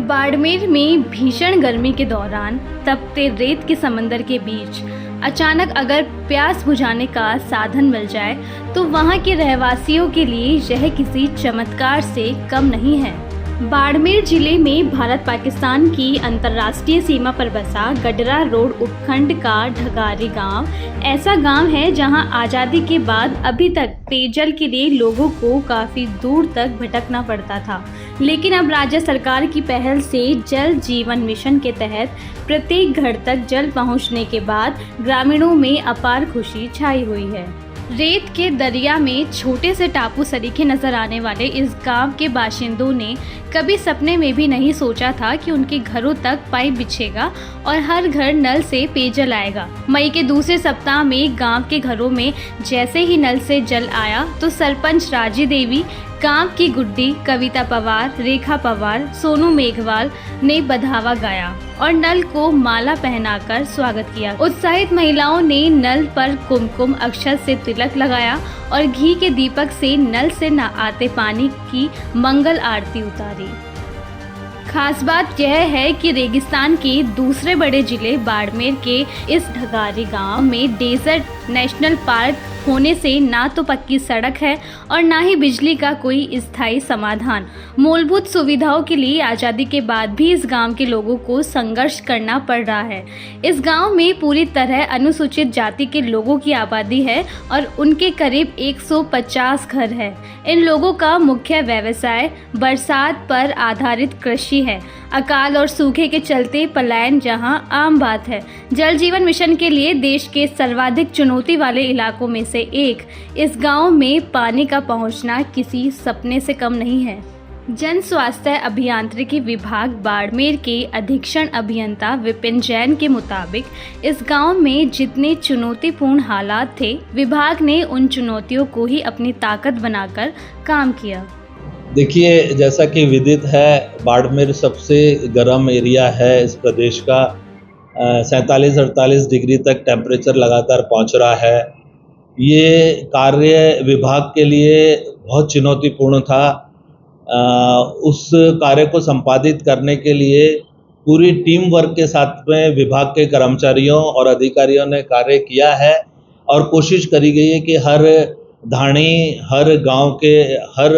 बाड़मेर में भीषण गर्मी के दौरान तपते रेत के समंदर के बीच अचानक अगर प्यास बुझाने का साधन मिल जाए तो वहां के रहवासियों के लिए यह किसी चमत्कार से कम नहीं है। बाड़मेर जिले में भारत पाकिस्तान की अंतर्राष्ट्रीय सीमा पर बसा गडरा रोड उपखंड का ढगारी गांव ऐसा गांव है जहां आज़ादी के बाद अभी तक पेयजल के लिए लोगों को काफ़ी दूर तक भटकना पड़ता था, लेकिन अब राज्य सरकार की पहल से जल जीवन मिशन के तहत प्रत्येक घर तक जल पहुंचने के बाद ग्रामीणों में अपार खुशी छाई हुई है। रेत के दरिया में छोटे से टापू सरीखे नजर आने वाले इस गांव के बाशिंदों ने कभी सपने में भी नहीं सोचा था कि उनके घरों तक पाइप बिछेगा और हर घर नल से पेयजल आएगा। मई के दूसरे सप्ताह में गांव के घरों में जैसे ही नल से जल आया तो सरपंच राजी देवी, गांव की गुड्डी, कविता पवार, रेखा पवार, सोनू मेघवाल ने बधावा गाया और नल को माला पहनाकर स्वागत किया। उत्साहित महिलाओं ने नल पर कुमकुम अक्षत से तिलक लगाया और घी के दीपक से नल से न आते पानी की मंगल आरती उतारी। खास बात यह है कि रेगिस्तान के दूसरे बड़े जिले बाड़मेर के इस ढगारी गांव में डेजर्ट नेशनल पार्क होने से ना तो पक्की सड़क है और ना ही बिजली का कोई स्थायी समाधान। मूलभूत सुविधाओं के लिए आज़ादी के बाद भी इस गांव के लोगों को संघर्ष करना पड़ रहा है। इस गांव में पूरी तरह अनुसूचित जाति के लोगों की आबादी है और उनके करीब 150 घर है। इन लोगों का मुख्य व्यवसाय बरसात पर आधारित कृषि है। अकाल और सूखे के चलते पलायन जहां आम बात है। जल जीवन मिशन के लिए देश के सर्वाधिक चुनौती वाले इलाकों में से एक इस गांव में पानी का पहुंचना किसी सपने से कम नहीं है। जन स्वास्थ्य अभियांत्रिकी विभाग बाड़मेर के अधीक्षण अभियंता विपिन जैन के मुताबिक इस गांव में जितने चुनौतीपूर्ण हालात थे, विभाग ने उन चुनौतियों को ही अपनी ताकत बनाकर काम किया। देखिए, जैसा कि विदित है, बाड़मेर सबसे गर्म एरिया है इस प्रदेश का। 47-48 डिग्री तक टेम्परेचर लगातार पहुंच रहा है। ये कार्य विभाग के लिए बहुत चुनौतीपूर्ण था। उस कार्य को संपादित करने के लिए पूरी टीम वर्क के साथ में विभाग के कर्मचारियों और अधिकारियों ने कार्य किया है और कोशिश करी गई है कि हर धाणी, हर गांव के हर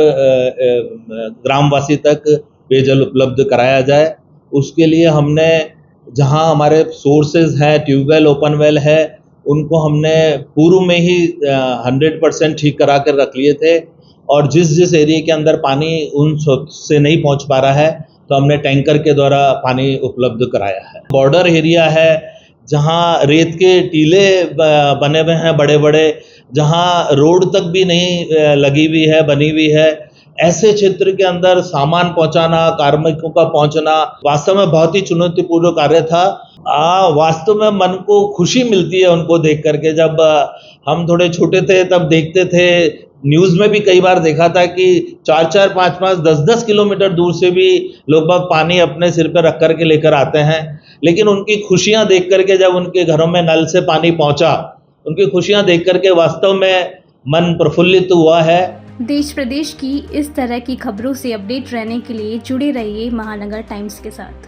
ग्रामवासी तक पेयजल उपलब्ध कराया जाए। उसके लिए हमने जहां हमारे सोर्सेज हैं, ट्यूबवेल, ओपन वेल है, उनको हमने पूर्व में ही 100% ठीक करा कर रख लिए थे और जिस एरिया के अंदर पानी उन से नहीं पहुंच पा रहा है तो हमने टैंकर के द्वारा पानी उपलब्ध कराया है। बॉर्डर एरिया है जहां रेत के टीले बने हुए हैं बड़े बड़े, जहां रोड तक भी नहीं लगी हुई है, बनी हुई है। ऐसे क्षेत्र के अंदर सामान पहुंचाना, कार्मिकों का पहुंचना वास्तव में बहुत ही चुनौतीपूर्ण कार्य था। वास्तव में मन को खुशी मिलती है उनको देख करके। जब हम थोड़े छोटे थे तब देखते थे, न्यूज़ में भी कई बार देखा था कि 4-4, 5-5, 10-10 किलोमीटर दूर से भी लोग बाग पानी अपने सिर पर रख करके लेकर आते हैं। लेकिन उनकी खुशियां देख करके, जब उनके घरों में नल से पानी पहुंचा, उनकी खुशियां देख करके वास्तव में मन प्रफुल्लित हुआ है। देश प्रदेश की इस तरह की खबरों से अपडेट रहने के लिए जुड़े रहिए महानगर टाइम्स के साथ।